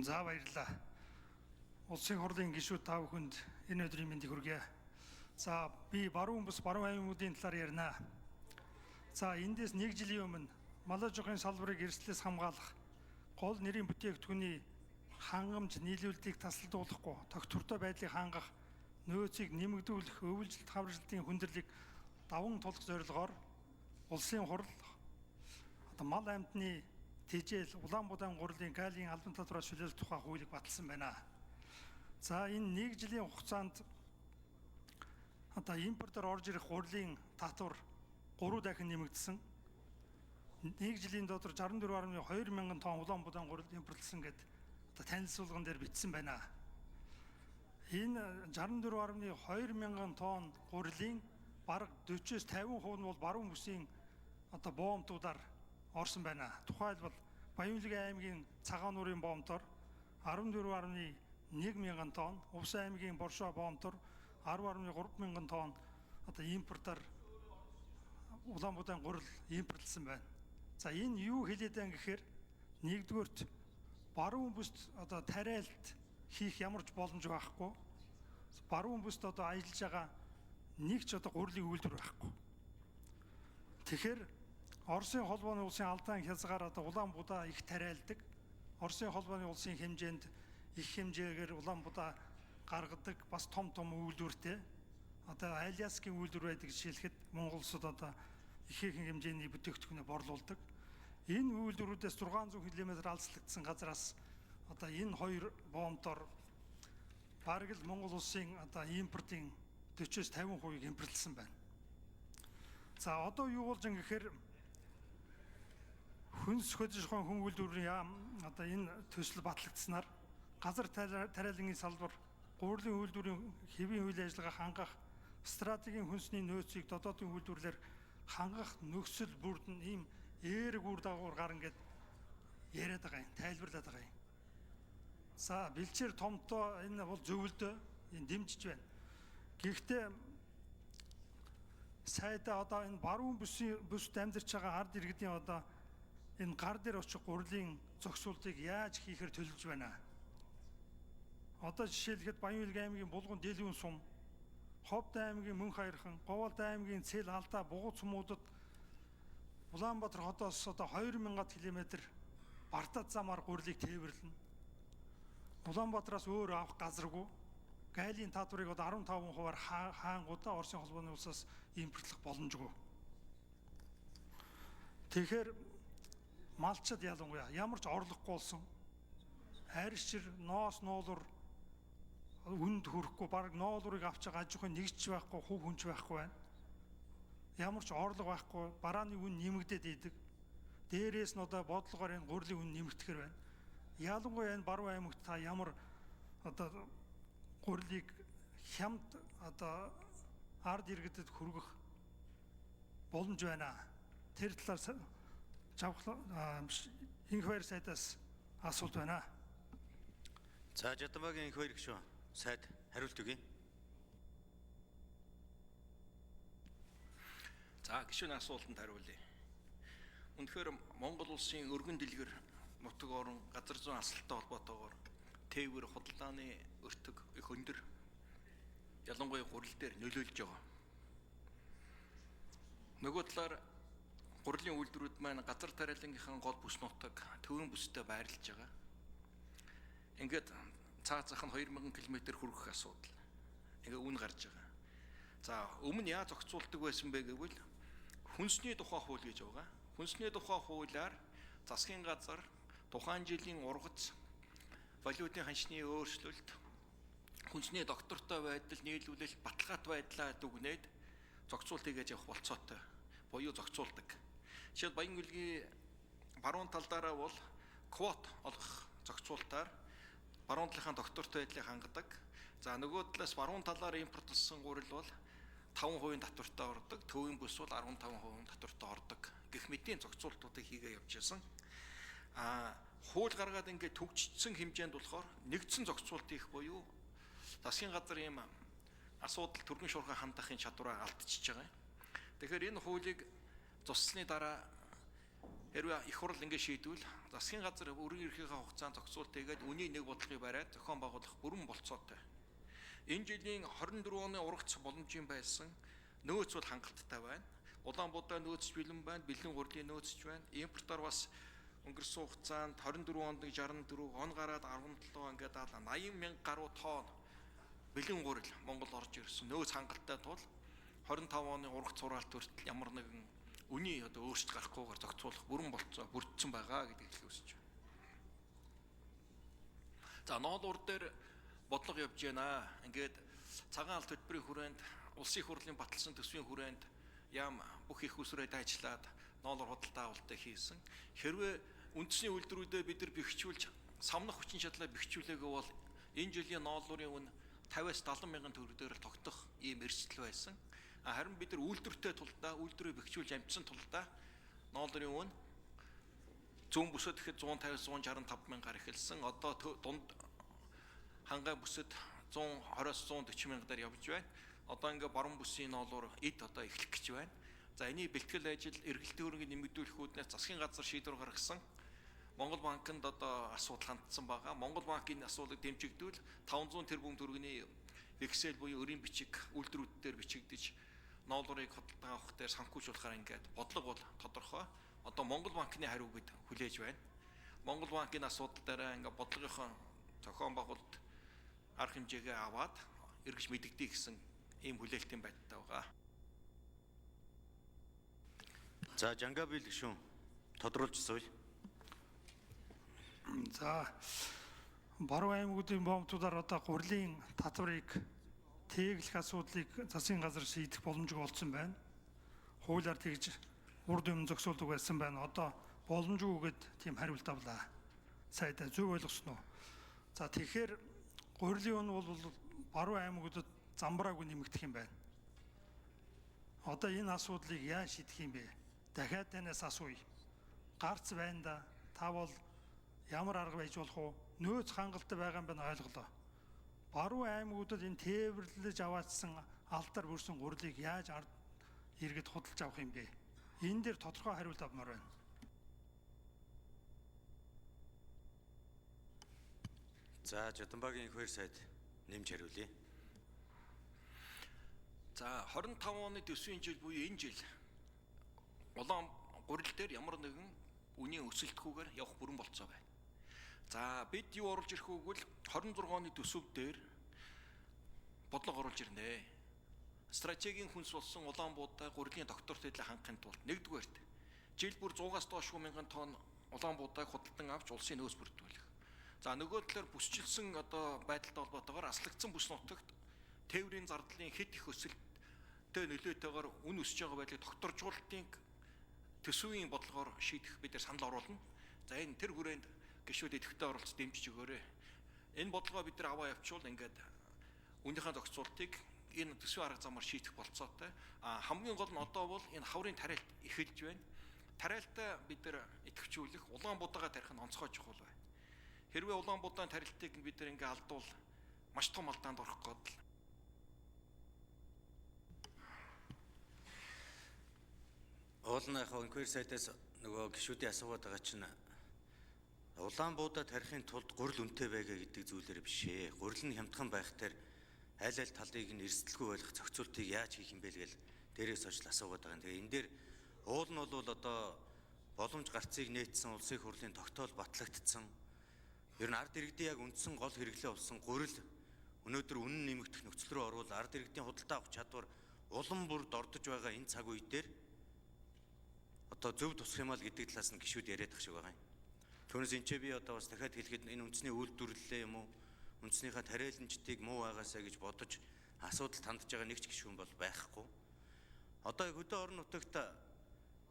За баярлалаа. Улсын хурлын гишүүд та бүхэнд энэ өдрийн мэндийг хүргье. За би баруун бус баруун аймагуудын талаар ярина. За эндээс 1 жилийн өмнө Малажухын салбарыг эрсдлээс хамгаалах гол нэрийн бүтээгдэхүүний хангамж нийлүүлэлтийг тасалдуулахгүй, тогтвортой байдлыг хангах, нөөцийг нэмэгдүүлэх, өвөлжилт хавралтын хүндрэлийг даван тулах зорилгоор улсын хурл мал амьтны тэжээл Улаанбаатар гурилын галийн албан татвараас чөлөөлөх тухай хуулийг баталсан байна. За энэ 1 жилийн хугацаанд импортоор орж ирэх гурилын татвар 3 дахин нэмэгдсэн. 1 жилийн дотор 64.2 мянган тонн Улаанбаатар гурил импортлсон гэд танилцуулган дээр бичсэн байна. Энэ 64.2 мянган тонн гурилын бараг 40-50% нь бол баруун бүсийн боомтуудаар орсон байна. Тухайлбал Баянвилгийн аймгийн Цагаан нуурын боомтоор 14.1 мянган тонн, Увс аймгийн Боршоо боомтоор 10.3 мянган тонн импортоор Улаанбаатар гурил импортлсон байна. За энэ юу хэлээд байгаа гэхээр нэгдүгээрт баруун бүст тариалт хийх ямар ч боломж байхгүй. Баруун бүст ажиллаж байгаа нэг ч гурилын үйлдвэр байхгүй. Тэгэхээр Оросын холбооны улсын алдаан хязгаар Улаанбаатар их тариалдаг. Оросын холбооны улсын хэмжээнд их хэмжээгээр Улаанбаатар гаргадаг бас том үйлдвэртэй. Альяскийн үйлдвэр байдаг жишээлхэд Монгол улсад ихээхэн хэмжээний бүтээгдэхүүнээ борлуулдаг. Энэ үйлдвэрүүдээс 600 км алслагдсан газараас энэ хоёр боомтоор бараг л Монгол улсын импортын 40-50% импортлсон байна. За одоо юу болж байгаа гэхээр хүнс хөдөлж ухаан хүн үйлдвэрийн яам энэ төсөл батлагдсанаар газар тариалангийн салбар гурилын үйлдвэрийн хэвийн үйл ажиллагаа хангах стратегийн хүнсний нөөцийг дотоодын үйлдвэрлэлээр хангах нөхцөл бүрд нь ийм эерэг үр дагавар гарна гэд яриад байгаа юм, тайлбарлаад байгаа юм. За бэлчээр томтоо энэ бол зөвлөдөө энэ дэмжиж байна. Гэхдээ сайдаа энэ баруун бүсд амьдарч байгаа ард иргэдийн энэ гар дээр очих гурилын зохицуултыг яаж хийхээр төлөвлөж байна. Жишээлхэд Баянвилгийн аймгийн Булган Дэлгүүн сум, Ховд аймгийн Мөнх Хаярхан, Говьалд аймгийн Цэл Алдаа бугуй цумуудад Улаанбаатар хотоос 2000 км бартад замаар гурилыг тээвэрлэнэ. Улаанбаатараас өөр авах газаргүй. Гайлийн татварыг 15%-аар хаангуудаа Оросын холбооны улсаас импортлох боломжгүй. Тэгэхээр малчид ялангуяа ямар ч орлогогүй болсон. Арьсчир, ноос, нуулуур үнд хүрэхгүй, бараг ноолуурыг авч байгаа аж ахуйн нэгж байхгүй, хөв хүнч байхгүй байна. Ямар ч орлого байхгүй, барааны үн нэмэгдээд идэг. Дээрээс нь бодлогоор энэ гурилын үн нэмэгдэхэр байна. Ялангуяа энэ баруун аймагт та ямар гурилыг хямд ард иргэдэд хүргэх боломж байна. Тэр талаар инх баяр сайдаас асуулт байна. За Жадамбагийн инх баяр гишүүн сайд хариулт өгье. За гишүүний асуултанд хариулъя. Үнэхээр Монгол улсын өргөн дэлгэр нутаг орон газар зүйн асуулттай холбоотойгоор тээвэр худалдааны өртөг их өндөр, ялангуяа гурил дээр нөлөөлж байгаа. Нөгөө талаар гурилын үйлдвэрүүд маань газар тариалангийнхаа гол бүс нутаг төвийн бүстэй байрлаж байгаа. Ингээд цаад зах нь 2000 км хүрэх асуудал. Ингээ үн гарч байгаа. За өмнө яаж зохицуулдаг байсан бэ гэвэл хүнсний тухай хууль гэж байгаа. Хүнсний тухай хуулиар засгийн газар тухайн жилийн ургац, валютын ханшны өөрчлөлт, хүнсний доктортой байдал нийлүүлэлт, баталгаат байдлаа дүгнээд зохицуулт хийж явах болцоотой буюу зохицуулдаг. Жишээд Баянвилгийн баруун талдаараа бол квот олгох зохицуултаар баруун талынхаа доктортой байдлыг хангадаг. За нөгөө талаас баруун талаар импортлсон гурил бол 5% татвартай ордог, төвийн бүс бол 15% татвартай ордог. Гэх мэтийн зохицуултуудыг хийгээ явж байсан. Хууль гаргаад ингээд төгжсөн хэмжээнд болохоор нэгдсэн зохицуулт хийх буюу засгийн газар ийм асуудал төргөн шуурхай хандахын чадвараа алдчихж байгаа. Тэгэхээр энэ хуулийг зуссны дараа Хэрвээ их хурл ингэ шийдвэл засгийн газар өргөн эрхийнхээ хугацаанд зохицуулт хийгээд үний нэг бодлогыг бариад зохион байгуулах бүрэн болцоотой. Энэ жилийн 24 оны ургац боломжийн байсан нөөц бол хангалттай байна. Улаанбуудаа нөөцч бэлэн байна, бэлэн гурлийн нөөцч байна. Импортоор бас өнгөрсөн хугацаанд 24 онд 64, он гараад 17 ингээд 80 мянга гаруй тонн бэлэн гурил Монгол орж ирсэн. Нөөц хангалттай тул 25 оны ургац хураалт хүртэл ямар нэгэн үний одоо өөрчлөлт гарахгүйгээр зохицуулах бүрэн болцоо бүрдсэн байгаа гэдгийг хэлэх хүсэж байна. За ноолуур дээр бодлого явж байна. Ингээд цагаан алт хөтөлбөрийн хүрээнд улсын их хурлын баталсан төсвийн хүрээнд ям бүх их усрээд ажиллаад ноолуур худалдаа авалтаа хийсэн. Хэрвээ үндэсний үйлдвэрүүдэд бид нар бэхжүүлж самнах хүчин чадлаа бэхжүүлээгүй бол энэ жилийн ноолуурын үн 50-аас 70 мянган төгрөг дээр тогтох ийм эрсдэл байсан. Харин бид нар үйлдвэртэй тулдаа үйлдвэрээ бэхжүүлж амжсан тулдаа ноолуурын үн зүүн бүсэд ихэд 150-165 мянгаар эхэлсэн. Одоо дунд хангаан бүсэд 120-140 мянгаар явж байна. Одоо ингээ баруун бүсийн ноолуур эд одоо эхлэх гэж байна. За энийг бэлтгэл ажил эргэлтийн хөрөнгийн нэмэгдүүлэхүүднээс засгийн газар шийдвэр гаргасан. Монгол банкнд одоо асуудал хандсан байгаа. Монгол банкын асуудлыг дэмжигдүүл 500 тэрбум төгрөгийн вексел буюу өрийн бичиг үйлдвэрүүдээр бичигдэж ноолуурыг худалдаа авах дээр санхүүжүүлэхээр ингээд бодлого бол тодорхой. Одоо Монгол банкны хариу бид хүлээж байна. Монгол банкын асуудал дээр ингээд бодлогынхон зохион байгуулалт арга хэмжээгээ аваад эргэж мэдэгдээ гэсэн ийм хүлээлтийн байдалтай байгаа. За Жангабил гүшүүн тодруулж асууя. За баруун аймагуудын боомтуудаар одоо гурлийн татварыг тэглэх асуудлыг засгийн газар шийдэх боломжгүй болсон байна. Хуулиар тэгж урд өмнө зогсуулдаг байсан байна. Одоо боломжгүйгээд тийм хариулт авлаа. Сайдаа зөв ойлгосноо. За тэгэхээр гурлийн үн бол баруун аймагуудад замбраагүй нэмэгдэх юм байна. Одоо энэ асуудлыг яаж шийдэх юм бэ? Дахиад танаас асууя. Гарц байна да. Та бол ямар арга байж болох вэ? Нөөц хангалттай байгаа юм байна ойлголоо. Баруун аймагуудад энэ тээвэрлэж аваадсан алдар бүрсэн гурлыг яаж ард иргэд худалдаж авах юм бэ? Энэ дээр тодорхой хариулт авмаар байна. За Жодонбагийн их 2 сайд нэмж хариулъя. За 25 оны төсвийн жил буюу энэ жил улаан гурил дээр ямар нэгэн үнийн өсөлтгүйгээр явах бүрэн болцоо байна. За бид юу оруулж ирэх вэ гэвэл 26 оны төсөв дээр бодлого оруулж ирнэ. Стратегийн хүнс болсон Улаанбуудаа гурилын докторт хэлээ хангахын тулд нэгдүгээрт жил бүр 100-аас доош мянган тонн Улаанбуудааг худалдан авч улсын нөөц бүрдүүлэх. За нөгөө талаар бүсчилсэн одоо байдалтай холбоотойгоор аслагдсан бүс нутагт тээврийн зардлын хэд их өсөлттэй нөлөөтэйгээр үн өсөж байгаа байдлыг докторжуулалтын төсвийн бодлогоор шийдэх бид нар санал оруулна. За энэ тэр хүрээнд гишүүд идэвхтэй оролцож дэмжиж өгөөрэй. Энэ бодлогоо бид нар аваа явуучвал ингээд үнийхээ зохицуултыг энэ төсвийн арга замаар шийдэх болцоотой. Хамгийн гол нь одоо бол энэ хаврын тариалт эхэлж байна. Тариалтаа бид нар идэвхжүүлэх, Улаанбуудаагаа тарих нь онцгой чухал байна. Хэрвээ Улаанбуудааны тарилтыг бид нар ингээд алдвал маш том алдаанд орох гээд л. Уулын яг инквайри сайтаас нөгөө гишүүдийн асуугаад байгаа чинь Улаанбуудаа тарихын тулд гурил үнэтэй байгаа гэдэг зүйлээр биш ээ. Гурил нь хямдхан байх дээр аль аль талыг нь эрсдэлгүй болох зохицуултыг яаж хийх юм бэ гэж дээрээс очил асуугаад байгаа. Тэгээ энэ дээр уул нь бол одоо боломж гарцыг нээсэн улсын их хурлын тогтоол батлагдсан. Ер нь ард иргэдийн яг үндсэн гол хэрэглээ болсон гурил өнөөдөр үнэн нэмэгдэх нөхцөл рүү орвол ард иргэдийн худалдаа авах чадвар улам бүр дордож байгаа энэ цаг үе дээр одоо зөв тусах юм аа гэдэг талаас нь гишүүд яриад ах шиг байгаа юм. Түүнээс энэ ч би одоо бас дахиад хэлэхэд энэ үндэсний үйлдвэрлэлээ юм уу үндэснийхээ тариаланчдыг муу байгаасаа гэж бодож асуудал тандж байгаа нэг ч гишүүн бол байхгүй. Одоо хөдөө орон нутагт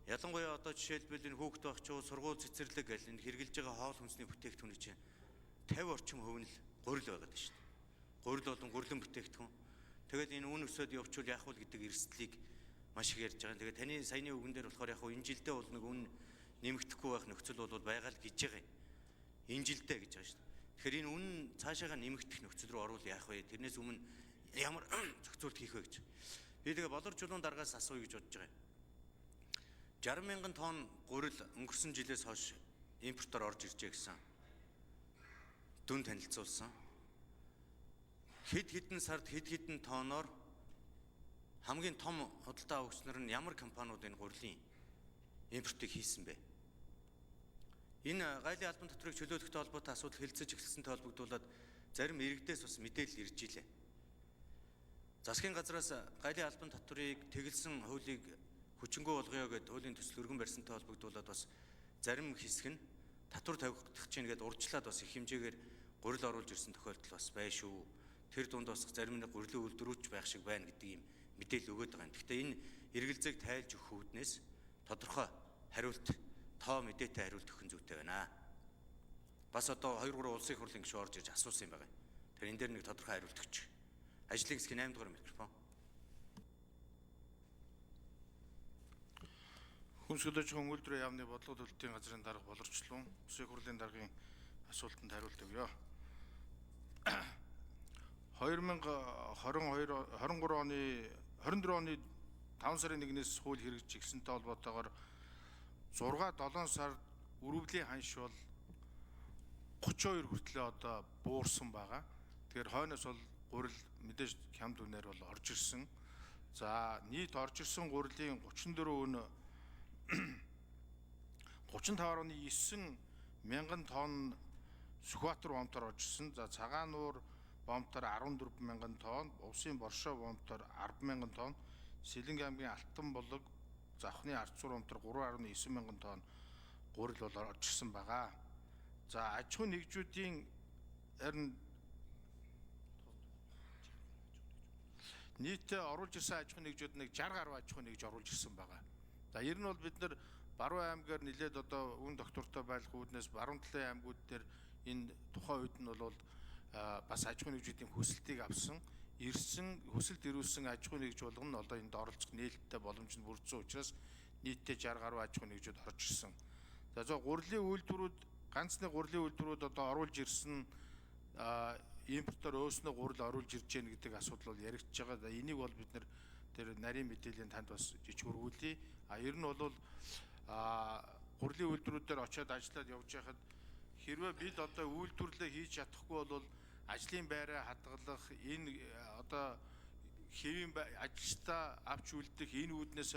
ялангуяа одоо жишээлбэл энэ хүүхэд байх ч уу сургууль цэцэрлэг гэл энэ хэрглэж байгаа хоол хүнсний бүтээгдэхүүний чинь 50 орчим хувь нь л гурил байгаад байна шүү дээ. Гурил болон гурилан бүтээгдэхүүн. Тэгэл энэ үн өсөд явуучвал яах вэ гэдэг эрсдлийг маш их ярьж байгаа. Тэгээ таны саяны үгэн дээр болохоор яг энэ жилдээ бол нэг үн нэмэгдэхгүй байх нөхцөл бол байгаа л гэж байгаа юм. Энэ жилдээ гэж байгаа шүү дээ. Тэгэхээр энэ үн цаашаага нэмэгдэх нөхцөл рүү орвол яах вэ? Тэрнээс өмнө ямар зохицуулт хийх вэ гэж. Би тэгээ болор чулуун дараагаас асууя гэж бодож байгаа юм. 60,000 тонн гурил өнгөрсөн жилээс хойш импортоор орж иржээ гэсэн дүн танилцуулсан. Хэд хэдэн сард хэд хэдэн тонноор хамгийн том худалдаа авагчнар нь ямар компаниуд энэ гурилын импортыг хийсэн бэ? Энэ гайлын албан татварыг чөлөөлөхтэй холбоотой асуудал хэлэлцэж эхэлсэнтэй холбогдуулаад зарим иргэдээс бас мэдээлэл ирж илээ. Засгийн газраас гайлын албан татварыг тэгэлсэн хуулийг хүчингү болгоё гэд хуулийн төсөл өргөн барьсантай холбогдуулаад бас зарим хэсэг нь татвар тавигдах чинь гээд урьдчилаад бас их хэмжээгээр гурил оруулж ирсэн тохиолдол бас байна шүү. Тэр дунд бас зарим нэг гурилын үйлдвэрүүч байх шиг байна гэдэг ийм мэдээлэл өгöd байгаа юм. Гэхдээ энэ эргэлзээг тайлж өгөх үүднээс тодорхой хариулт, тоо мэдээтэй хариулт өгөх нь зүйтэй байна. Бас одоо 2-3 улсын хурлын гишүүн орж ирж асуусан юм байна. Тэр энэ дээр нэг тодорхой хариулт өгч. Ажлын хэсгийн 8 дугаар микрофон. Хүнсгэлж хөнгөлдрөө яамны бодлого төлөлтийн газрын дарга боловсчлон улсын хурлын даргын асуултанд хариулт өгье. 2023 оны 24 оны 5 сарын 1-ээс хууль хэрэгжижсэнтэй холбоотойгоор 6-7 сард өрөвлийн ханш бол 32 хүртлээр одоо буурсан байгаа. Тэгэхээр хойноос бол гурил мэдээж хямд үнээр бол орж ирсэн. За нийт орж ирсэн гурилын 34 өн 35.9 мянган тонн Сүхбаатар бомтоор орж ирсэн. За цагаан нуур бомтоор 14 мянган тонн, Увсын боршоо бомтоор 10 мянган тонн, Сэлэнг аймгийн Алтан булаг, Завхны Арцуур бомтоор 3.9 мянган тонн гурил бол орж ирсэн байгаа. За аж ахуйн нэгжүүдийн харин нийт оруулж ирсэн аж ахуйн нэгжүүд нэг 60 гаруй аж ахуйн нэгж оруулж ирсэн байгаа. За ер нь бол бид нар Баруун аймгаар нэлээд одоо үн доктортой байх үүднээс баруун талын аймагуд дээр энэ тухайн үед нь бол бас аж ахуйн нэгжүүдийн хүсэлтийг авсан, ирсэн хүсэлт ирүүлсэн аж ахуйн нэгж болгоно нь одоо энд оролцох нээлттэй боломж нь бүрдсэн учраас нийтдээ 60 гаруй аж ахуйн нэгжүүд орж ирсэн. За гурилын үйлдвэрүүд ганц нэг гурилын үйлдвэрүүд одоо оруулж ирсэн импортоор өөснөө гурил оруулж ирж гэнэ гэдэг асуудал бол яригдж байгаа. Энийг бол бид нар тэр нарийн мэдээллийн танд бас жижиг өргүүлье. Ер нь бол гурилын үйлдвэрүүдээр очиод ажиллаад явж байхад хэрвээ бид одоо үйлдвэрлэлээ хийж чадахгүй бол ажлын байраа хадгалах энэ одоо хэвийн ажилчдаа авч үлдэх энэ үүднээс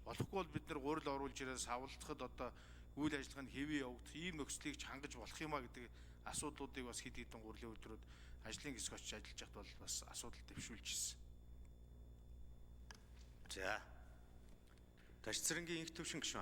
болохгүй бол бид нар гурил оруулж ирээд савлдахад одоо үйл ажиллагааны хэвийн явагдах ийм нөхцөлийг чангаж болох юмаа гэдэг асуудлуудыг бас хэд хэдэн гурилын үйлдвэрүүд ажлын хэсэг очиж ажиллаж байхад бол бас асуудал дэвшүүлж ирсэн. За. Ташцэрэнгийн инх төвшин гишүүн